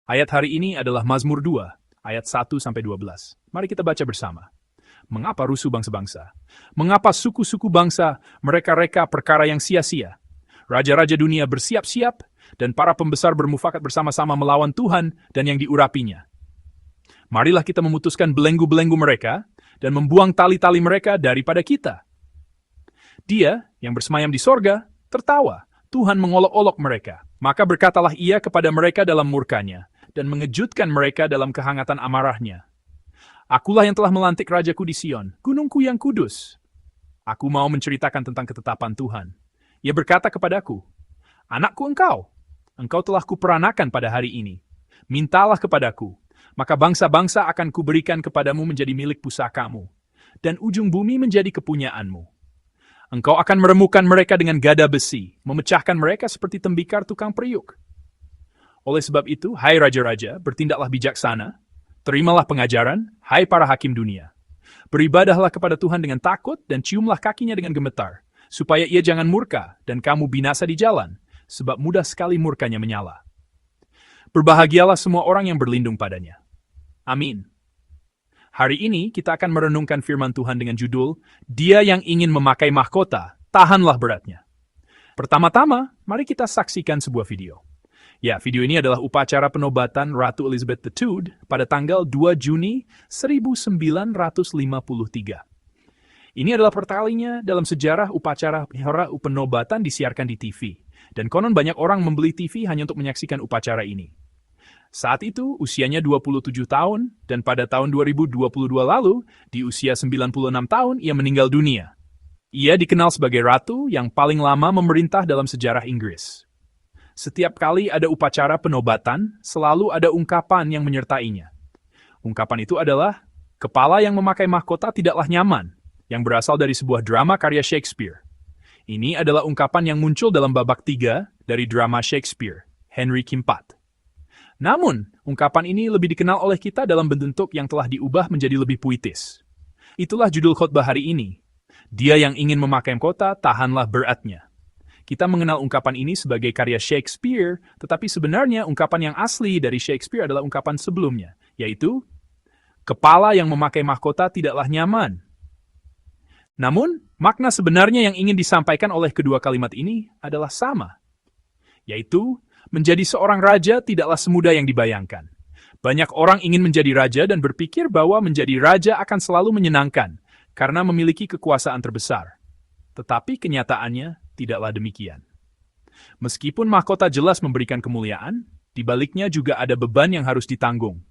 Ayat hari ini adalah Mazmur 2, ayat 1-12. Mari kita baca bersama. Mengapa rusuh bangsa-bangsa? Mengapa suku-suku bangsa mereka reka perkara yang sia-sia? Raja-raja dunia bersiap-siap, dan para pembesar bermufakat bersama-sama melawan Tuhan dan yang diurapinya. Marilah kita memutuskan belenggu-belenggu mereka, dan membuang tali-tali mereka daripada kita. Dia yang bersemayam di sorga, tertawa. Tuhan mengolok-olok mereka. Maka berkatalah ia kepada mereka dalam murkanya, dan mengejutkan mereka dalam kehangatan amarahnya. Akulah yang telah melantik rajaku di Sion, gunungku yang kudus. Aku mau menceritakan tentang ketetapan Tuhan. Ia berkata kepadaku, Anakku engkau telah kuperanakan pada hari ini. Mintalah kepadaku, maka bangsa-bangsa akan kuberikan kepadamu menjadi milik pusakamu, dan ujung bumi menjadi kepunyaanmu. Engkau akan meremukkan mereka dengan gada besi, memecahkan mereka seperti tembikar tukang periuk. Oleh sebab itu, hai raja-raja, bertindaklah bijaksana, terimalah pengajaran, hai para hakim dunia. Beribadahlah kepada Tuhan dengan takut dan ciumlah kakinya dengan gemetar, supaya ia jangan murka dan kamu binasa di jalan, sebab mudah sekali murkanya menyala. Berbahagialah semua orang yang berlindung padanya. Amin. Hari ini kita akan merenungkan firman Tuhan dengan judul, Dia yang ingin memakai mahkota, tahanlah beratnya. Pertama-tama, mari kita saksikan sebuah video. Ya, video ini adalah upacara penobatan Ratu Elizabeth II pada tanggal 2 Juni 1953. Ini adalah pertalinya dalam sejarah upacara penobatan disiarkan di TV. Dan konon banyak orang membeli TV hanya untuk menyaksikan upacara ini. Saat itu, usianya 27 tahun, dan pada tahun 2022 lalu, di usia 96 tahun, ia meninggal dunia. Ia dikenal sebagai ratu yang paling lama memerintah dalam sejarah Inggris. Setiap kali ada upacara penobatan, selalu ada ungkapan yang menyertainya. Ungkapan itu adalah, kepala yang memakai mahkota tidaklah nyaman, yang berasal dari sebuah drama karya Shakespeare. Ini adalah ungkapan yang muncul dalam babak 3 dari drama Shakespeare, Henry IV. Namun, ungkapan ini lebih dikenal oleh kita dalam bentuk yang telah diubah menjadi lebih puitis. Itulah judul khotbah hari ini. Dia yang ingin memakai mahkota, tahanlah beratnya. Kita mengenal ungkapan ini sebagai karya Shakespeare, tetapi sebenarnya ungkapan yang asli dari Shakespeare adalah ungkapan sebelumnya, yaitu, kepala yang memakai mahkota tidaklah nyaman. Namun, makna sebenarnya yang ingin disampaikan oleh kedua kalimat ini adalah sama, yaitu, menjadi seorang raja tidaklah semudah yang dibayangkan. Banyak orang ingin menjadi raja dan berpikir bahwa menjadi raja akan selalu menyenangkan, karena memiliki kekuasaan terbesar. Tetapi kenyataannya tidaklah demikian. Meskipun mahkota jelas memberikan kemuliaan, di baliknya juga ada beban yang harus ditanggung,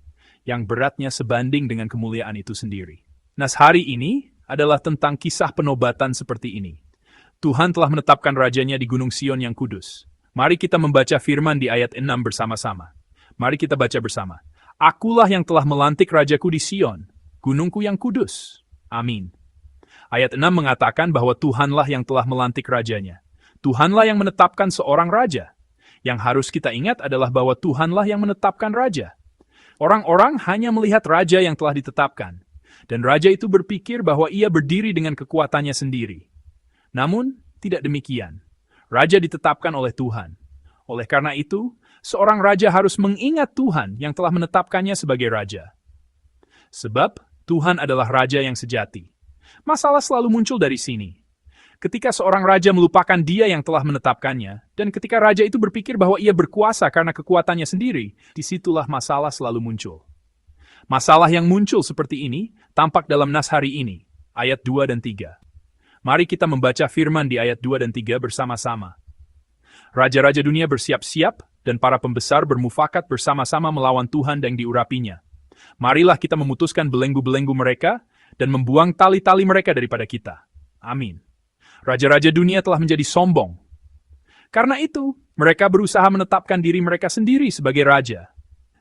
yang beratnya sebanding dengan kemuliaan itu sendiri. Nas hari ini adalah tentang kisah penobatan seperti ini. Tuhan telah menetapkan rajanya di Gunung Sion yang kudus. Mari kita membaca firman di ayat 6 bersama-sama. Mari kita baca bersama. Akulah yang telah melantik rajaku di Sion, gunungku yang kudus. Amin. Ayat 6 mengatakan bahwa Tuhanlah yang telah melantik rajanya. Tuhanlah yang menetapkan seorang raja. Yang harus kita ingat adalah bahwa Tuhanlah yang menetapkan raja. Orang-orang hanya melihat raja yang telah ditetapkan. Dan raja itu berpikir bahwa ia berdiri dengan kekuatannya sendiri. Namun, tidak demikian. Raja ditetapkan oleh Tuhan. Oleh karena itu, seorang raja harus mengingat Tuhan yang telah menetapkannya sebagai raja. Sebab, Tuhan adalah raja yang sejati. Masalah selalu muncul dari sini. Ketika seorang raja melupakan dia yang telah menetapkannya, dan ketika raja itu berpikir bahwa ia berkuasa karena kekuatannya sendiri, disitulah masalah selalu muncul. Masalah yang muncul seperti ini tampak dalam nas hari ini, ayat 2 dan 3. Mari kita membaca firman di ayat 2 dan 3 bersama-sama. Raja-raja dunia bersiap-siap, dan para pembesar bermufakat bersama-sama melawan Tuhan yang diurapinya. Marilah kita memutuskan belenggu-belenggu mereka, dan membuang tali-tali mereka daripada kita. Amin. Raja-raja dunia telah menjadi sombong. Karena itu, mereka berusaha menetapkan diri mereka sendiri sebagai raja.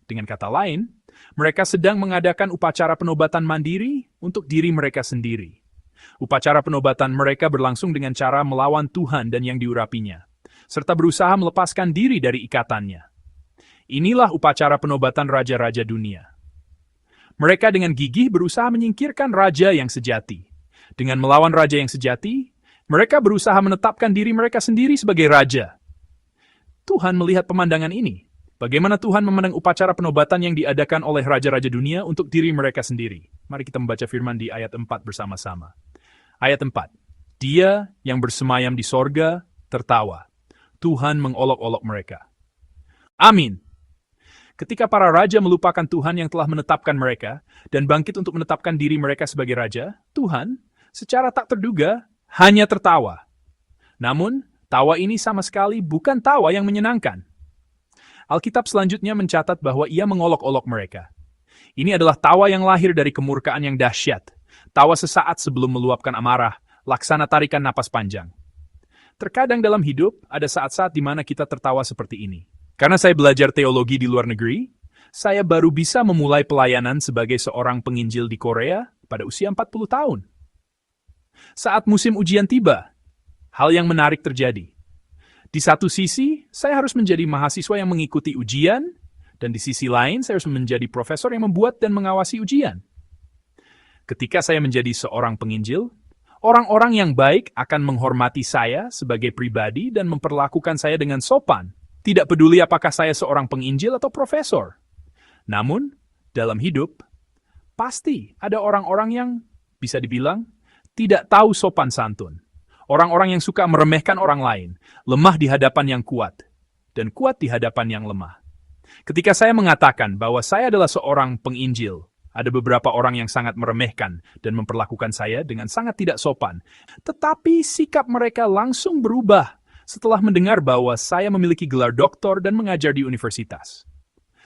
Dengan kata lain, mereka sedang mengadakan upacara penobatan mandiri untuk diri mereka sendiri. Upacara penobatan mereka berlangsung dengan cara melawan Tuhan dan yang diurapinya, serta berusaha melepaskan diri dari ikatannya. Inilah upacara penobatan raja-raja dunia. Mereka dengan gigih berusaha menyingkirkan raja yang sejati. Dengan melawan raja yang sejati, mereka berusaha menetapkan diri mereka sendiri sebagai raja. Tuhan melihat pemandangan ini. Bagaimana Tuhan memandang upacara penobatan yang diadakan oleh raja-raja dunia untuk diri mereka sendiri? Mari kita membaca firman di ayat 4 bersama-sama. Ayat 4. Dia yang bersemayam di sorga tertawa. Tuhan mengolok-olok mereka. Amin. Ketika para raja melupakan Tuhan yang telah menetapkan mereka dan bangkit untuk menetapkan diri mereka sebagai raja, Tuhan, secara tak terduga, hanya tertawa. Namun, tawa ini sama sekali bukan tawa yang menyenangkan. Alkitab selanjutnya mencatat bahwa ia mengolok-olok mereka. Ini adalah tawa yang lahir dari kemurkaan yang dahsyat. Tawa sesaat sebelum meluapkan amarah, laksana tarikan napas panjang. Terkadang dalam hidup, ada saat-saat di mana kita tertawa seperti ini. Karena saya belajar teologi di luar negeri, saya baru bisa memulai pelayanan sebagai seorang penginjil di Korea pada usia 40 tahun. Saat musim ujian tiba, hal yang menarik terjadi. Di satu sisi, saya harus menjadi mahasiswa yang mengikuti ujian, dan di sisi lain, saya harus menjadi profesor yang membuat dan mengawasi ujian. Ketika saya menjadi seorang penginjil, orang-orang yang baik akan menghormati saya sebagai pribadi dan memperlakukan saya dengan sopan, tidak peduli apakah saya seorang penginjil atau profesor. Namun, dalam hidup, pasti ada orang-orang yang, bisa dibilang, tidak tahu sopan santun. Orang-orang yang suka meremehkan orang lain, lemah di hadapan yang kuat, dan kuat di hadapan yang lemah. Ketika saya mengatakan bahwa saya adalah seorang penginjil, ada beberapa orang yang sangat meremehkan dan memperlakukan saya dengan sangat tidak sopan. Tetapi sikap mereka langsung berubah setelah mendengar bahwa saya memiliki gelar doktor dan mengajar di universitas.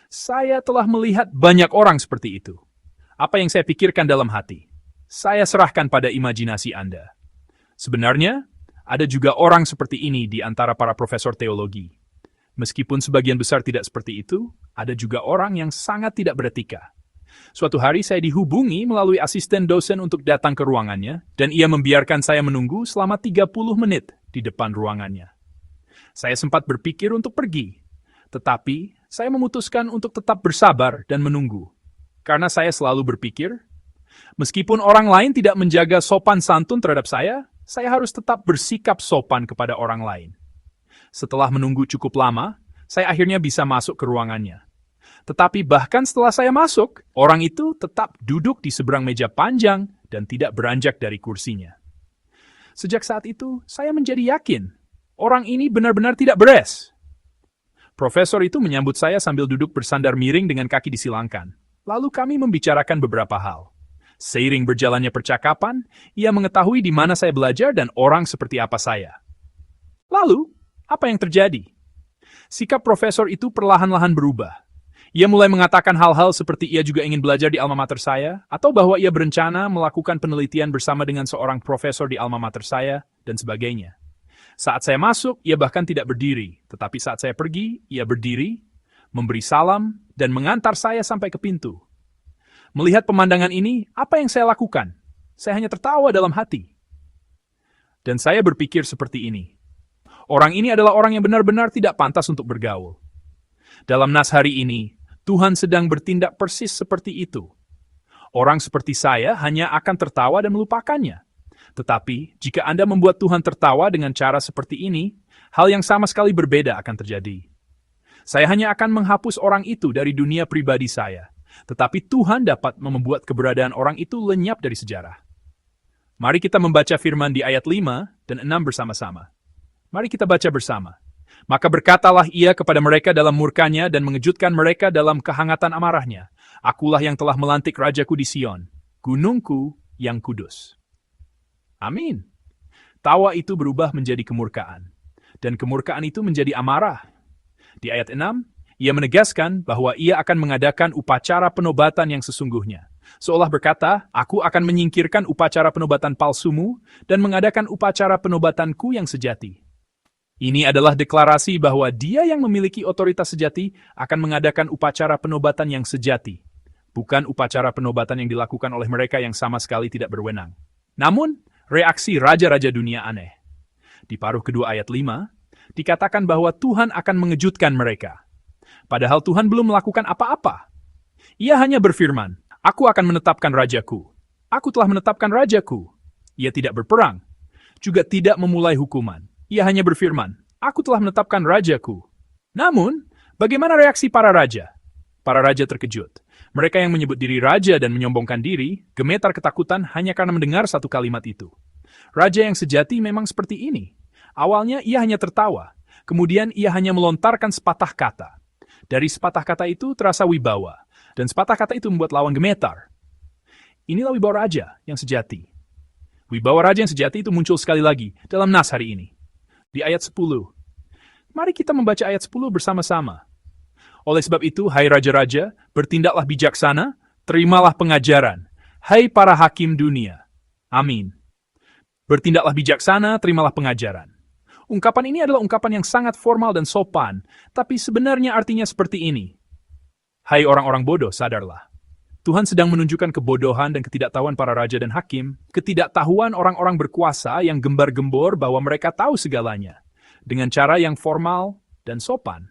Saya telah melihat banyak orang seperti itu. Apa yang saya pikirkan dalam hati, saya serahkan pada imajinasi Anda. Sebenarnya, ada juga orang seperti ini di antara para profesor teologi. Meskipun sebagian besar tidak seperti itu, ada juga orang yang sangat tidak beretika. Suatu hari saya dihubungi melalui asisten dosen untuk datang ke ruangannya, dan ia membiarkan saya menunggu selama 30 menit di depan ruangannya. Saya sempat berpikir untuk pergi, tetapi saya memutuskan untuk tetap bersabar dan menunggu. Karena saya selalu berpikir, meskipun orang lain tidak menjaga sopan santun terhadap saya harus tetap bersikap sopan kepada orang lain. Setelah menunggu cukup lama, saya akhirnya bisa masuk ke ruangannya. Tetapi bahkan setelah saya masuk, orang itu tetap duduk di seberang meja panjang dan tidak beranjak dari kursinya. Sejak saat itu, saya menjadi yakin, orang ini benar-benar tidak beres. Profesor itu menyambut saya sambil duduk bersandar miring dengan kaki disilangkan. Lalu kami membicarakan beberapa hal. Seiring berjalannya percakapan, ia mengetahui di mana saya belajar dan orang seperti apa saya. Lalu, apa yang terjadi? Sikap profesor itu perlahan-lahan berubah. Ia mulai mengatakan hal-hal seperti ia juga ingin belajar di alma mater saya, atau bahwa ia berencana melakukan penelitian bersama dengan seorang profesor di alma mater saya, dan sebagainya. Saat saya masuk, ia bahkan tidak berdiri, tetapi saat saya pergi, ia berdiri, memberi salam, dan mengantar saya sampai ke pintu. Melihat pemandangan ini, apa yang saya lakukan? Saya hanya tertawa dalam hati. Dan saya berpikir seperti ini. Orang ini adalah orang yang benar-benar tidak pantas untuk bergaul. Dalam nas hari ini, Tuhan sedang bertindak persis seperti itu. Orang seperti saya hanya akan tertawa dan melupakannya. Tetapi, jika Anda membuat Tuhan tertawa dengan cara seperti ini, hal yang sama sekali berbeda akan terjadi. Saya hanya akan menghapus orang itu dari dunia pribadi saya. Tetapi Tuhan dapat membuat keberadaan orang itu lenyap dari sejarah. Mari kita membaca firman di ayat 5 dan 6 bersama-sama. Mari kita baca bersama. Maka berkatalah ia kepada mereka dalam murkanya dan mengejutkan mereka dalam kehangatan amarahnya. Akulah yang telah melantik rajaku di Sion, gunungku yang kudus. Amin. Tawa itu berubah menjadi kemurkaan. Dan kemurkaan itu menjadi amarah. Di ayat 6, ia menegaskan bahwa ia akan mengadakan upacara penobatan yang sesungguhnya. Seolah berkata, aku akan menyingkirkan upacara penobatan palsumu dan mengadakan upacara penobatanku yang sejati. Ini adalah deklarasi bahwa dia yang memiliki otoritas sejati akan mengadakan upacara penobatan yang sejati, bukan upacara penobatan yang dilakukan oleh mereka yang sama sekali tidak berwenang. Namun, reaksi raja-raja dunia aneh. Di paruh kedua ayat 5, dikatakan bahwa Tuhan akan mengejutkan mereka. Padahal Tuhan belum melakukan apa-apa. Ia hanya berfirman, aku akan menetapkan rajaku. Aku telah menetapkan rajaku. Ia tidak berperang, juga tidak memulai hukuman. Ia hanya berfirman, aku telah menetapkan rajaku. Namun, Bagaimana reaksi para raja? Para raja terkejut. Mereka yang menyebut diri raja dan menyombongkan diri, gemetar ketakutan hanya karena mendengar satu kalimat itu. Raja yang sejati memang seperti ini. Awalnya ia hanya tertawa, kemudian ia hanya melontarkan sepatah kata. Dari sepatah kata itu terasa wibawa, dan sepatah kata itu membuat lawan gemetar. Inilah wibawa raja yang sejati. Wibawa raja yang sejati itu muncul sekali lagi dalam nas hari ini. Di ayat 10. Mari kita membaca ayat 10 bersama-sama. Oleh sebab itu, hai raja-raja, bertindaklah bijaksana, terimalah pengajaran. Hai para hakim dunia. Amin. Bertindaklah bijaksana, terimalah pengajaran. Ungkapan ini adalah ungkapan yang sangat formal dan sopan, tapi sebenarnya artinya seperti ini. Hai orang-orang bodoh, sadarlah. Tuhan sedang menunjukkan kebodohan dan ketidaktahuan para raja dan hakim, ketidaktahuan orang-orang berkuasa yang gembar-gembor bahwa mereka tahu segalanya, dengan cara yang formal dan sopan.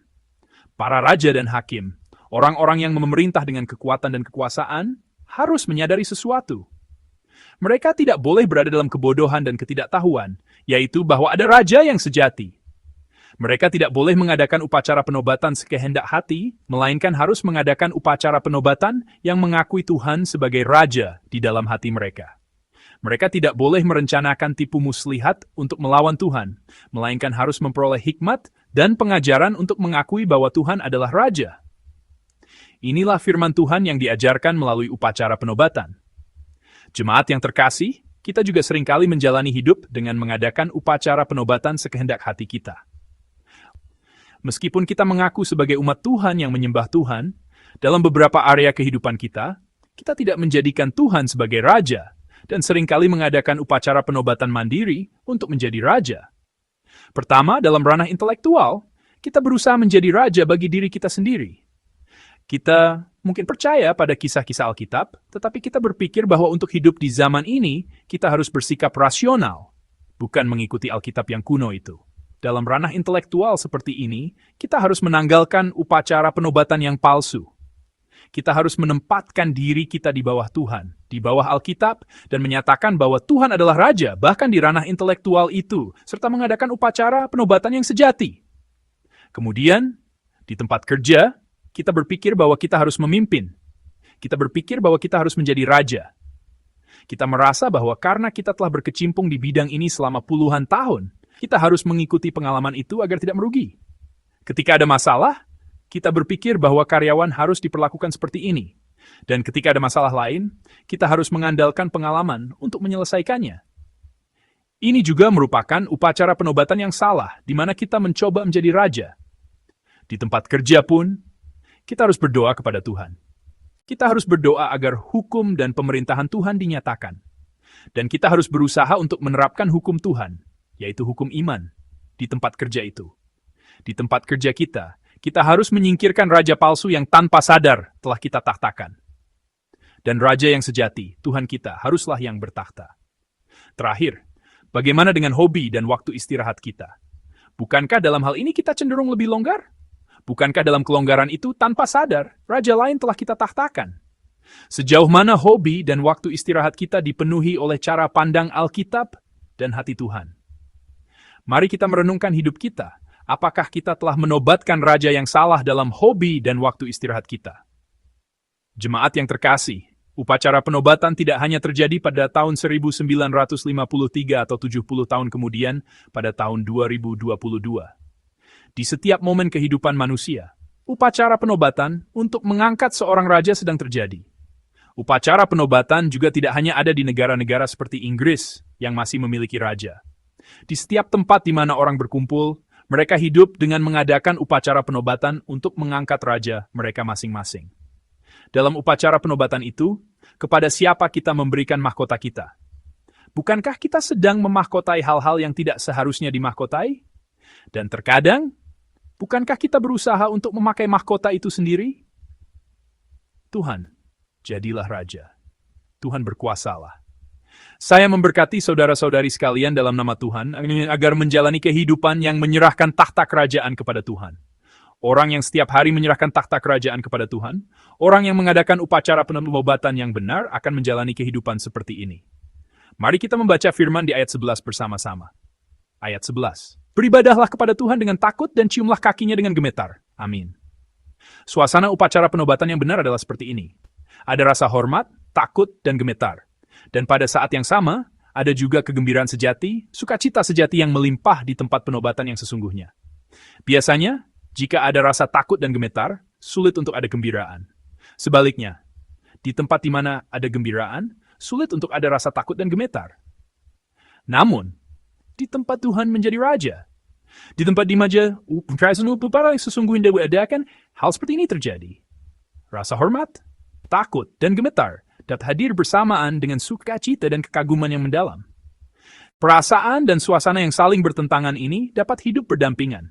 Para raja dan hakim, orang-orang yang memerintah dengan kekuatan dan kekuasaan, harus menyadari sesuatu. Mereka tidak boleh berada dalam kebodohan dan ketidaktahuan, yaitu bahwa ada raja yang sejati. Mereka tidak boleh mengadakan upacara penobatan sekehendak hati, melainkan harus mengadakan upacara penobatan yang mengakui Tuhan sebagai raja di dalam hati mereka. Mereka tidak boleh merencanakan tipu muslihat untuk melawan Tuhan, melainkan harus memperoleh hikmat dan pengajaran untuk mengakui bahwa Tuhan adalah raja. Inilah firman Tuhan yang diajarkan melalui upacara penobatan. Jemaat yang terkasih, kita juga seringkali menjalani hidup dengan mengadakan upacara penobatan sekehendak hati kita. Meskipun kita mengaku sebagai umat Tuhan yang menyembah Tuhan, dalam beberapa area kehidupan kita tidak menjadikan Tuhan sebagai raja, dan seringkali mengadakan upacara penobatan mandiri untuk menjadi raja. Pertama, dalam ranah intelektual, kita berusaha menjadi raja bagi diri kita sendiri. Kita mungkin percaya pada kisah-kisah Alkitab, tetapi kita berpikir bahwa untuk hidup di zaman ini, kita harus bersikap rasional, bukan mengikuti Alkitab yang kuno itu. Dalam ranah intelektual seperti ini, kita harus menanggalkan upacara penobatan yang palsu. Kita harus menempatkan diri kita di bawah Tuhan, di bawah Alkitab, dan menyatakan bahwa Tuhan adalah Raja, bahkan di ranah intelektual itu, serta mengadakan upacara penobatan yang sejati. Kemudian, di tempat kerja, kita berpikir bahwa kita harus memimpin. Kita berpikir bahwa kita harus menjadi raja. Kita merasa bahwa karena kita telah berkecimpung di bidang ini selama puluhan tahun, kita harus mengikuti pengalaman itu agar tidak merugi. Ketika ada masalah, kita berpikir bahwa karyawan harus diperlakukan seperti ini. Dan ketika ada masalah lain, kita harus mengandalkan pengalaman untuk menyelesaikannya. Ini juga merupakan upacara penobatan yang salah, di mana kita mencoba menjadi raja. Di tempat kerja pun, kita harus berdoa kepada Tuhan. Kita harus berdoa agar hukum dan pemerintahan Tuhan dinyatakan. Dan kita harus berusaha untuk menerapkan hukum Tuhan, yaitu hukum iman, di tempat kerja itu. Di tempat kerja kita harus menyingkirkan raja palsu yang tanpa sadar telah kita tahtakan. Dan raja yang sejati, Tuhan kita, haruslah yang bertakhta. Terakhir, bagaimana dengan hobi dan waktu istirahat kita? Bukankah dalam hal ini kita cenderung lebih longgar? Bukankah dalam kelonggaran itu tanpa sadar, raja lain telah kita tahtakan? Sejauh mana hobi dan waktu istirahat kita dipenuhi oleh cara pandang Alkitab dan hati Tuhan? Mari kita merenungkan hidup kita. Apakah kita telah menobatkan raja yang salah dalam hobi dan waktu istirahat kita? Jemaat yang terkasih, upacara penobatan tidak hanya terjadi pada tahun 1953 atau 70 tahun kemudian pada tahun 2022. Di setiap momen kehidupan manusia, upacara penobatan untuk mengangkat seorang raja sedang terjadi. Upacara penobatan juga tidak hanya ada di negara-negara seperti Inggris yang masih memiliki raja. Di setiap tempat di mana orang berkumpul, mereka hidup dengan mengadakan upacara penobatan untuk mengangkat raja mereka masing-masing. Dalam upacara penobatan itu, kepada siapa kita memberikan mahkota kita? Bukankah kita sedang memahkotai hal-hal yang tidak seharusnya dimahkotai? Dan terkadang, bukankah kita berusaha untuk memakai mahkota itu sendiri? Tuhan, jadilah raja. Tuhan berkuasalah. Saya memberkati saudara-saudari sekalian dalam nama Tuhan agar menjalani kehidupan yang menyerahkan takhta kerajaan kepada Tuhan. Orang yang setiap hari menyerahkan takhta kerajaan kepada Tuhan, orang yang mengadakan upacara penobatan yang benar akan menjalani kehidupan seperti ini. Mari kita membaca firman di ayat 11 bersama-sama. Ayat 11. Beribadahlah kepada Tuhan dengan takut dan ciumlah kakinya dengan gemetar. Amin. Suasana upacara penobatan yang benar adalah seperti ini. Ada rasa hormat, takut, dan gemetar. Dan pada saat yang sama, ada juga kegembiraan sejati, sukacita sejati yang melimpah di tempat penobatan yang sesungguhnya. Biasanya, jika ada rasa takut dan gemetar, sulit untuk ada gembiraan. Sebaliknya, di tempat di mana ada gembiraan, sulit untuk ada rasa takut dan gemetar. Namun, di tempat Tuhan menjadi Raja, di tempat di mana upacara yang sesungguhnya diadakan, hal seperti ini terjadi. Rasa hormat, takut, dan gemetar dapat hadir bersamaan dengan sukacita dan kekaguman yang mendalam. Perasaan dan suasana yang saling bertentangan ini dapat hidup berdampingan.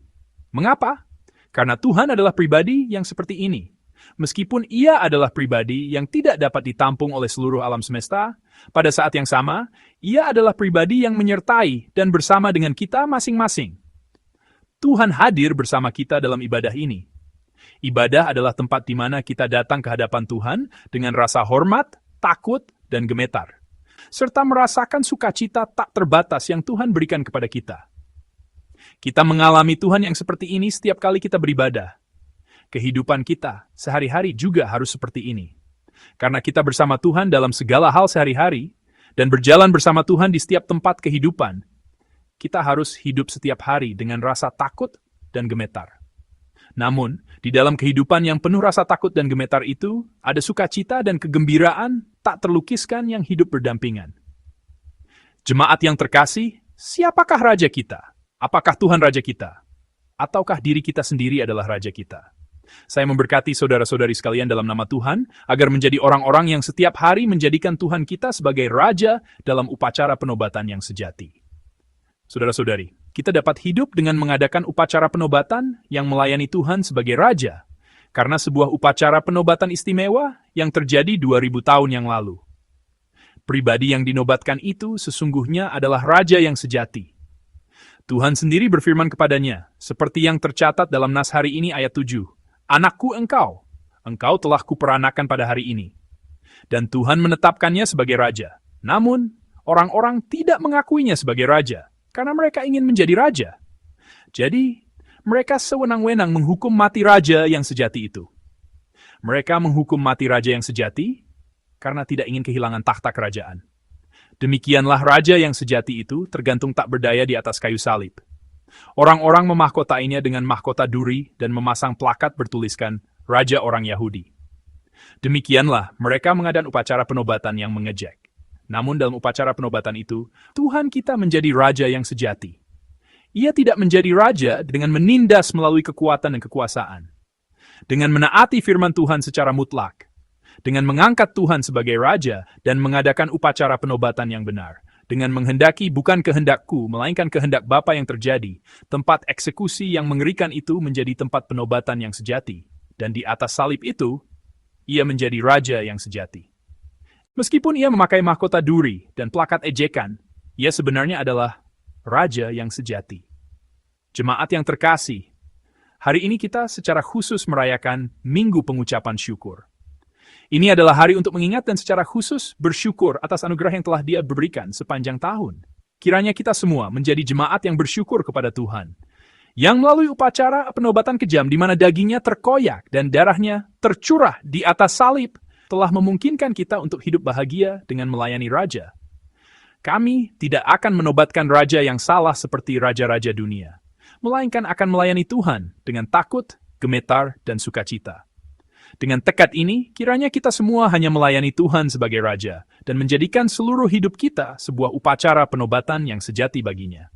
Mengapa? Karena Tuhan adalah pribadi yang seperti ini. Meskipun ia adalah pribadi yang tidak dapat ditampung oleh seluruh alam semesta, pada saat yang sama, ia adalah pribadi yang menyertai dan bersama dengan kita masing-masing. Tuhan hadir bersama kita dalam ibadah ini. Ibadah adalah tempat di mana kita datang ke hadapan Tuhan dengan rasa hormat, takut, dan gemetar, serta merasakan sukacita tak terbatas yang Tuhan berikan kepada kita. Kita mengalami Tuhan yang seperti ini setiap kali kita beribadah. Kehidupan kita sehari-hari juga harus seperti ini. Karena kita bersama Tuhan dalam segala hal sehari-hari, dan berjalan bersama Tuhan di setiap tempat kehidupan, kita harus hidup setiap hari dengan rasa takut dan gemetar. Namun, di dalam kehidupan yang penuh rasa takut dan gemetar itu, ada sukacita dan kegembiraan tak terlukiskan yang hidup berdampingan. Jemaat yang terkasih, siapakah Raja kita? Apakah Tuhan Raja kita? Ataukah diri kita sendiri adalah Raja kita? Saya memberkati saudara-saudari sekalian dalam nama Tuhan, agar menjadi orang-orang yang setiap hari menjadikan Tuhan kita sebagai Raja dalam upacara penobatan yang sejati. Saudara-saudari, kita dapat hidup dengan mengadakan upacara penobatan yang melayani Tuhan sebagai Raja, karena sebuah upacara penobatan istimewa yang terjadi 2000 tahun yang lalu. Pribadi yang dinobatkan itu sesungguhnya adalah Raja yang sejati. Tuhan sendiri berfirman kepadanya, seperti yang tercatat dalam nas hari ini ayat 7, "Anakku engkau telah kuperanakan pada hari ini." Dan Tuhan menetapkannya sebagai Raja. Namun, orang-orang tidak mengakuinya sebagai Raja, karena mereka ingin menjadi Raja. Jadi, mereka sewenang-wenang menghukum mati Raja yang sejati itu. Mereka menghukum mati Raja yang sejati karena tidak ingin kehilangan takhta kerajaan. Demikianlah Raja yang sejati itu tergantung tak berdaya di atas kayu salib. Orang-orang memahkotainya dengan mahkota duri dan memasang plakat bertuliskan Raja orang Yahudi. Demikianlah mereka mengadakan upacara penobatan yang mengejek. Namun dalam upacara penobatan itu, Tuhan kita menjadi Raja yang sejati. Ia tidak menjadi Raja dengan menindas melalui kekuatan dan kekuasaan. Dengan menaati firman Tuhan secara mutlak. Dengan mengangkat Tuhan sebagai Raja dan mengadakan upacara penobatan yang benar. Dengan menghendaki bukan kehendakku, melainkan kehendak Bapa yang terjadi. Tempat eksekusi yang mengerikan itu menjadi tempat penobatan yang sejati. Dan di atas salib itu, ia menjadi Raja yang sejati. Meskipun ia memakai mahkota duri dan plakat ejekan, ia sebenarnya adalah Raja yang sejati. Jemaat yang terkasih, hari ini kita secara khusus merayakan Minggu Pengucapan Syukur. Ini adalah hari untuk mengingat dan secara khusus bersyukur atas anugerah yang telah Dia berikan sepanjang tahun. Kiranya kita semua menjadi jemaat yang bersyukur kepada Tuhan, yang melalui upacara penobatan kejam di mana dagingnya terkoyak dan darahnya tercurah di atas salib, telah memungkinkan kita untuk hidup bahagia dengan melayani Raja. Kami tidak akan menobatkan Raja yang salah seperti raja-raja dunia, melainkan akan melayani Tuhan dengan takut, gemetar, dan sukacita. Dengan tekad ini, kiranya kita semua hanya melayani Tuhan sebagai Raja dan menjadikan seluruh hidup kita sebuah upacara penobatan yang sejati baginya.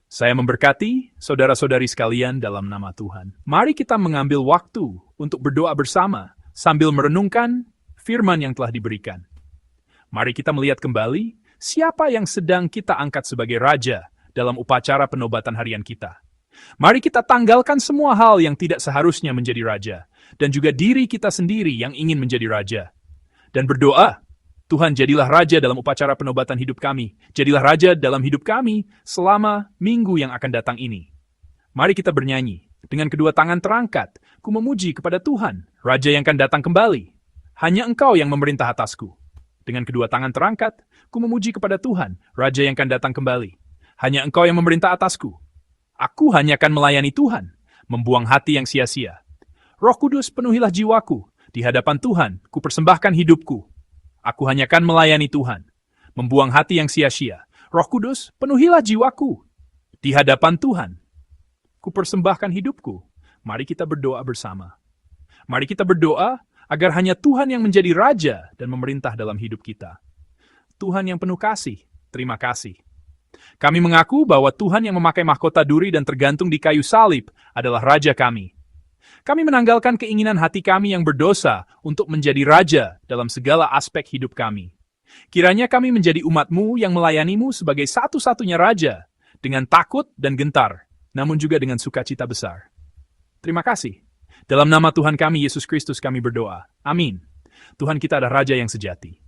Saya memberkati saudara-saudari sekalian dalam nama Tuhan. Mari kita mengambil waktu untuk berdoa bersama, sambil merenungkan firman yang telah diberikan. Mari kita melihat kembali siapa yang sedang kita angkat sebagai Raja dalam upacara penobatan harian kita. Mari kita tanggalkan semua hal yang tidak seharusnya menjadi Raja, dan juga diri kita sendiri yang ingin menjadi Raja. Dan berdoa, Tuhan jadilah Raja dalam upacara penobatan hidup kami. Jadilah Raja dalam hidup kami selama minggu yang akan datang ini. Mari kita bernyanyi. Dengan kedua tangan terangkat, ku memuji kepada Tuhan, Raja yang akan datang kembali. Hanya Engkau yang memerintah atasku. Dengan kedua tangan terangkat, ku memuji kepada Tuhan, Raja yang akan datang kembali. Hanya Engkau yang memerintah atasku. Aku hanya akan melayani Tuhan, membuang hati yang sia-sia. Roh Kudus, penuhilah jiwaku. Di hadapan Tuhan, ku persembahkan hidupku. Aku hanya akan melayani Tuhan. Membuang hati yang sia-sia. Roh Kudus, penuhilah jiwaku. Di hadapan Tuhan, ku persembahkan hidupku. Mari kita berdoa bersama. Mari kita berdoa agar hanya Tuhan yang menjadi Raja dan memerintah dalam hidup kita. Tuhan yang penuh kasih, terima kasih. Kami mengaku bahwa Tuhan yang memakai mahkota duri dan tergantung di kayu salib adalah Raja kami. Kami menanggalkan keinginan hati kami yang berdosa untuk menjadi Raja dalam segala aspek hidup kami. Kiranya kami menjadi umat-Mu yang melayani-Mu sebagai satu-satunya Raja, dengan takut dan gentar, namun juga dengan sukacita besar. Terima kasih. Dalam nama Tuhan kami, Yesus Kristus, kami berdoa. Amin. Tuhan kita adalah Raja yang sejati.